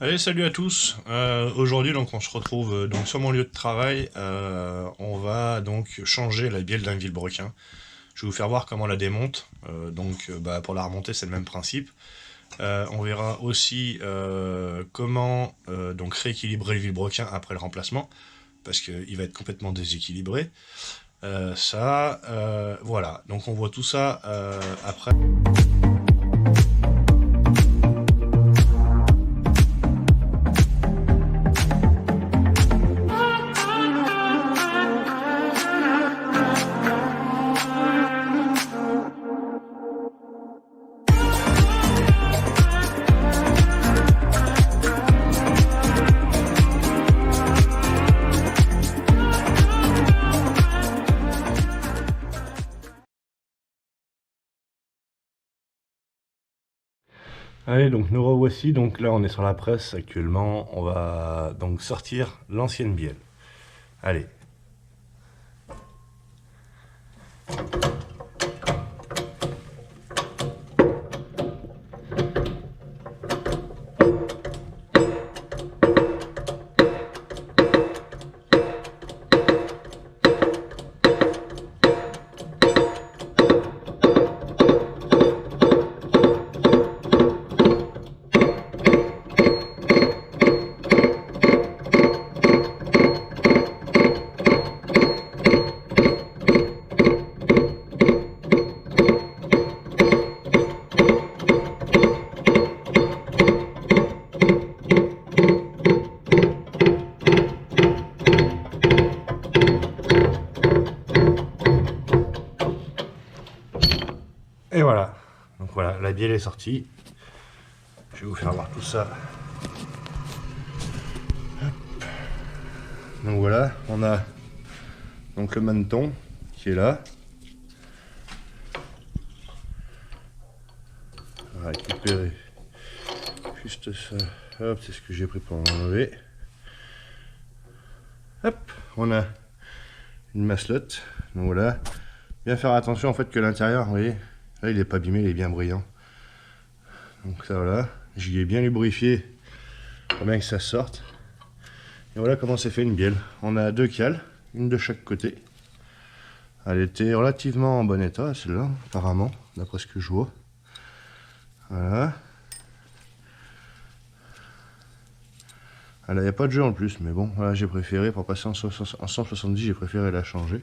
Allez, salut à tous. Aujourd'hui, donc, on se retrouve donc sur mon lieu de travail. On va donc changer la bielle d'un vilebrequin. Je vais vous faire voir comment on la démonte. Pour la remonter, c'est le même principe. On verra aussi comment donc rééquilibrer le vilebrequin après le remplacement, parce qu'il va être complètement déséquilibré. Voilà. Donc on voit tout ça après. Allez, donc nous revoici. Donc là, on est sur la presse actuellement. On va donc sortir l'ancienne bielle. Allez. Et voilà. Donc voilà, la bielle est sortie. Je vais vous faire voir tout ça. Hop. Donc voilà, on a donc le maneton qui est là. On va récupérer juste ça. Hop, c'est ce que j'ai pris pour l'enlever. Hop, on a une masselotte. Donc voilà. Bien faire attention en fait que l'intérieur, vous voyez, là il n'est pas abîmé, il est bien brillant. Donc ça voilà, j'y ai bien lubrifié pour bien que ça sorte. Et voilà comment c'est fait une bielle. On a deux cales, une de chaque côté. Elle était relativement en bon état celle-là, apparemment, d'après ce que je vois. Voilà. Il n'y a pas de jeu en plus, mais bon, voilà, j'ai préféré, pour passer en 170, j'ai préféré la changer.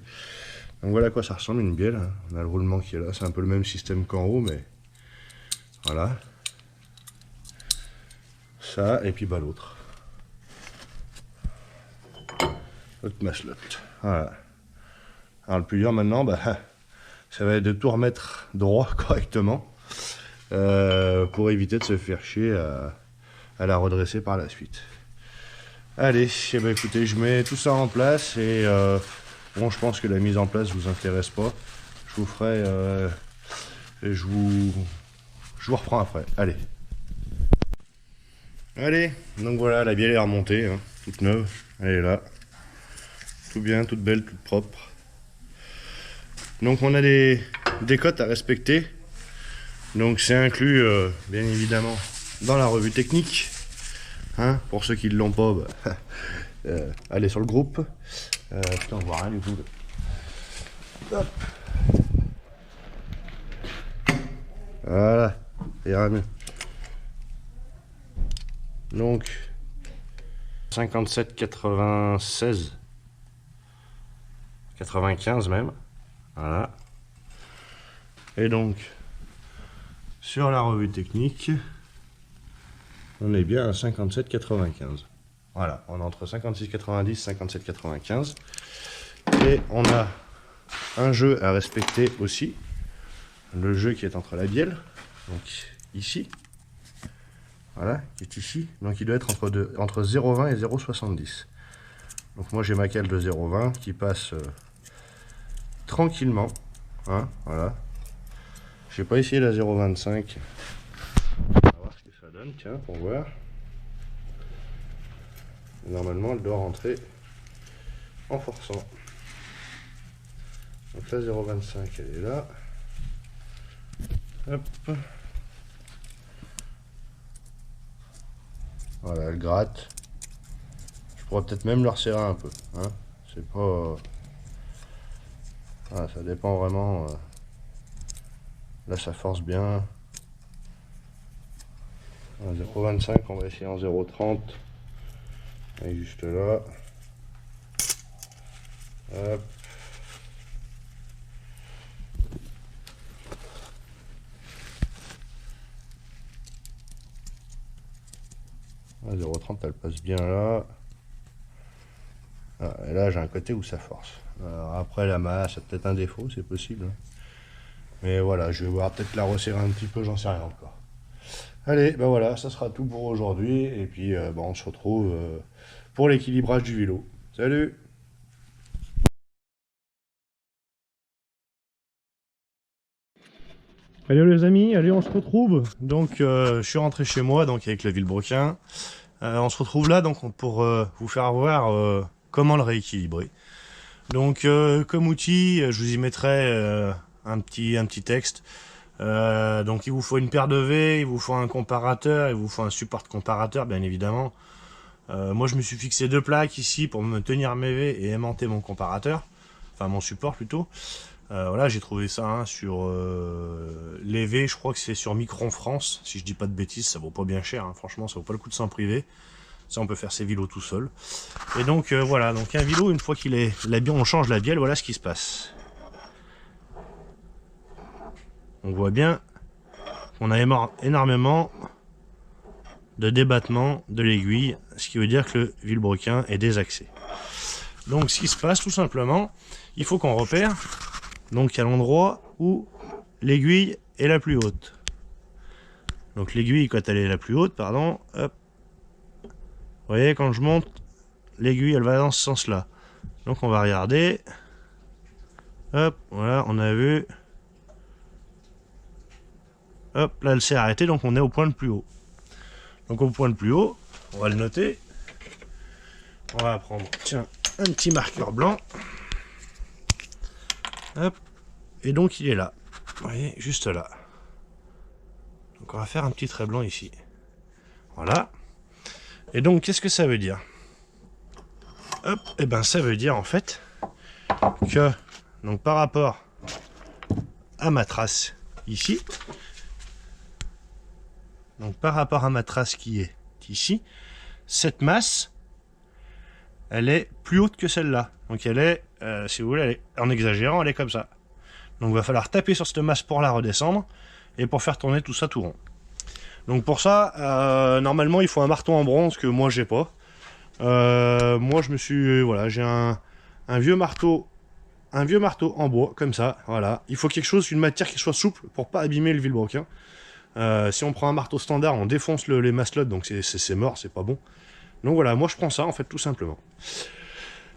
Donc voilà à quoi ça ressemble une bielle. On a le roulement qui est là, c'est un peu le même système qu'en haut, mais voilà. Ça, et puis bah l'autre. L'autre masselotte. Voilà. Alors le plus dur maintenant, ça va être de tout remettre droit correctement pour éviter de se faire chier à la redresser par la suite. Allez, écoutez, je mets tout ça en place et bon, je pense que la mise en place vous intéresse pas. Je vous ferai, je vous reprends après. Allez. Allez, donc voilà, la bielle est remontée, hein, toute neuve. Elle est là, tout bien, toute belle, toute propre. Donc on a des cotes à respecter. Donc c'est inclus, bien évidemment, dans la revue technique. Hein, pour ceux qui ne l'ont pas, allez sur le groupe. Putain, on voit rien du tout. Hop. Voilà, ça ira mieux. Donc 57, 96, 95 même. Voilà. Et donc sur la revue technique, on est bien à 57,95. Voilà, on est entre 56,90 et 57,95. Et on a un jeu à respecter aussi. Le jeu qui est entre la bielle, donc ici. Voilà, qui est ici. Donc il doit être entre 0,20 et 0,70. Donc moi j'ai ma cale de 0,20 qui passe tranquillement. Hein, voilà. Je n'ai pas essayé la 0,25. Ça donne, tiens, pour voir. Normalement, elle doit rentrer en forçant. Donc la 0,25, elle est là. Hop. Voilà, elle gratte. Je pourrais peut-être même le resserrer un peu. Hein. C'est pas... Voilà, ça dépend vraiment. Là, ça force bien. 0,25, on va essayer en 0,30. Et juste là. Hop. 0,30, elle passe bien là. Ah, et là, j'ai un côté où ça force. Alors, après, la masse, c'est peut-être un défaut, c'est possible. Hein. Mais voilà, je vais voir peut-être la resserrer un petit peu, j'en sais rien encore. Allez, ben voilà, ça sera tout pour aujourd'hui. Et puis, on se retrouve pour l'équilibrage du vélo. Salut! Allez les amis, allez on se retrouve. Donc je suis rentré chez moi donc avec le Villebrequin. On se retrouve là donc pour vous faire voir comment le rééquilibrer. Donc comme outil, je vous y mettrai un petit texte. Donc il vous faut une paire de V, il vous faut un comparateur, il vous faut un support comparateur bien évidemment. Moi je me suis fixé 2 plaques ici pour me tenir mes V et aimanter mon comparateur, enfin mon support plutôt. Voilà, j'ai trouvé ça hein, sur les V, je crois que c'est sur Micron France, si je dis pas de bêtises, ça vaut pas bien cher, hein, franchement ça vaut pas le coup de s'en priver. Ça on peut faire ses vélos tout seul. Et donc voilà, donc un vélo, une fois qu'il est on change la bielle, voilà ce qui se passe. On voit bien qu'on a énormément de débattement de l'aiguille, ce qui veut dire que le Villebrequin est désaxé. Donc ce qui se passe tout simplement, il faut qu'on repère donc à l'endroit où l'aiguille est la plus haute. Donc l'aiguille quand elle est la plus haute, pardon, hop. Vous voyez quand je monte, l'aiguille elle va dans ce sens là. Donc on va regarder. Hop, voilà, on a vu. Hop, là elle s'est arrêtée, donc on est au point le plus haut. Donc au point le plus haut, on va le noter. On va prendre, tiens, un petit marqueur blanc. Hop, et donc il est là. Vous voyez, juste là. Donc on va faire un petit trait blanc ici. Voilà. Et donc qu'est-ce que ça veut dire? Hop, et ben ça veut dire en fait que donc par rapport à ma trace ici, donc par rapport à ma trace qui est ici, cette masse elle est plus haute que celle-là. Donc elle est, si vous voulez, elle est, en exagérant, elle est comme ça. Donc il va falloir taper sur cette masse pour la redescendre et pour faire tourner tout ça tout rond. Donc pour ça, normalement il faut un marteau en bronze que moi j'ai pas. Moi je me suis, voilà, j'ai un vieux marteau en bois comme ça. Voilà, il faut quelque chose, une matière qui soit souple pour pas abîmer le Villebrequin. Si on prend un marteau standard, on défonce les maslottes, donc c'est mort, c'est pas bon. Donc voilà, moi je prends ça en fait tout simplement.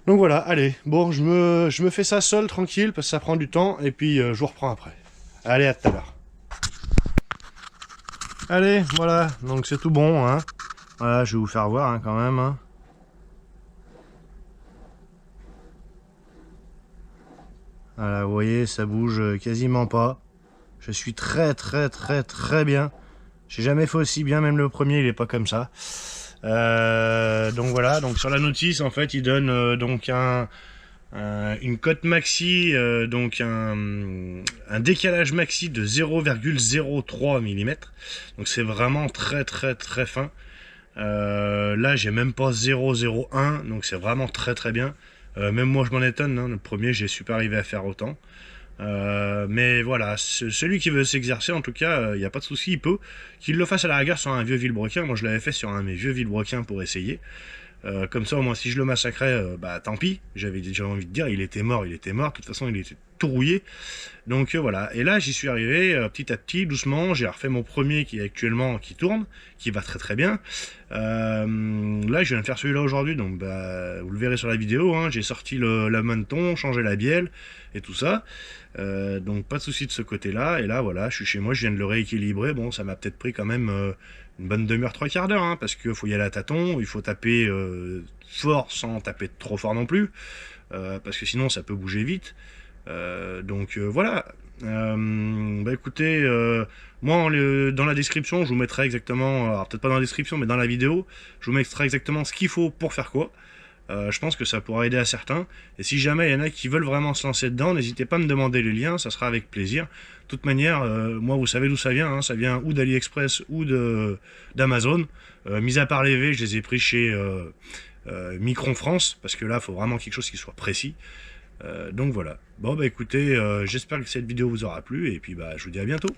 Donc voilà, allez, bon, je me fais ça seul, tranquille, parce que ça prend du temps, et puis je vous reprends après. Allez, à tout à l'heure. Allez, voilà, donc c'est tout bon, hein. Voilà, je vais vous faire voir hein, quand même. Hein. Voilà, vous voyez, ça bouge quasiment pas. Je suis très bien. J'ai jamais fait aussi bien, même le premier, il est pas comme ça. Donc voilà, donc sur la notice, en fait, il donne donc une cote maxi, donc un décalage maxi de 0,03 mm. Donc c'est vraiment très fin. Là, j'ai même pas 0,01, donc c'est vraiment très bien. Même moi, je m'en étonne. Hein, le premier, j'ai super arrivé à faire autant. Mais voilà, celui qui veut s'exercer, en tout cas, il n'y a pas de souci, il peut. Qu'il le fasse à la rigueur sur un vieux Villebrequin. Moi, je l'avais fait sur un de mes vieux Villebrequins pour essayer. Comme ça, au moins, si je le massacrais, bah tant pis. J'avais déjà envie de dire, il était mort. De toute façon, il était tout rouillé. Donc voilà. Et là, j'y suis arrivé petit à petit, doucement. J'ai refait mon premier qui est actuellement qui tourne, qui va très bien. Là, je viens de faire celui-là aujourd'hui, donc bah, vous le verrez sur la vidéo. Hein, j'ai sorti la maneton, changé la bielle et tout ça. Donc pas de souci de ce côté-là. Et là, voilà, je suis chez moi, je viens de le rééquilibrer. Bon, ça m'a peut-être pris quand même une bonne demi-heure, 3/4 d'heure, hein, parce qu'il faut y aller à tâtons, il faut taper fort sans taper trop fort non plus, parce que sinon ça peut bouger vite. Donc voilà, Bah écoutez, moi dans la description, je vous mettrai exactement, alors peut-être pas dans la description, mais dans la vidéo, je vous mettrai exactement ce qu'il faut pour faire quoi. Je pense que ça pourra aider à certains. Et si jamais il y en a qui veulent vraiment se lancer dedans, n'hésitez pas à me demander le lien, ça sera avec plaisir. De toute manière, moi vous savez d'où ça vient, hein, ça vient ou d'AliExpress ou d'Amazon. Mis à part les V, je les ai pris chez Micron France, parce que là, il faut vraiment quelque chose qui soit précis. Donc voilà. Bon bah écoutez, j'espère que cette vidéo vous aura plu, et puis bah je vous dis à bientôt.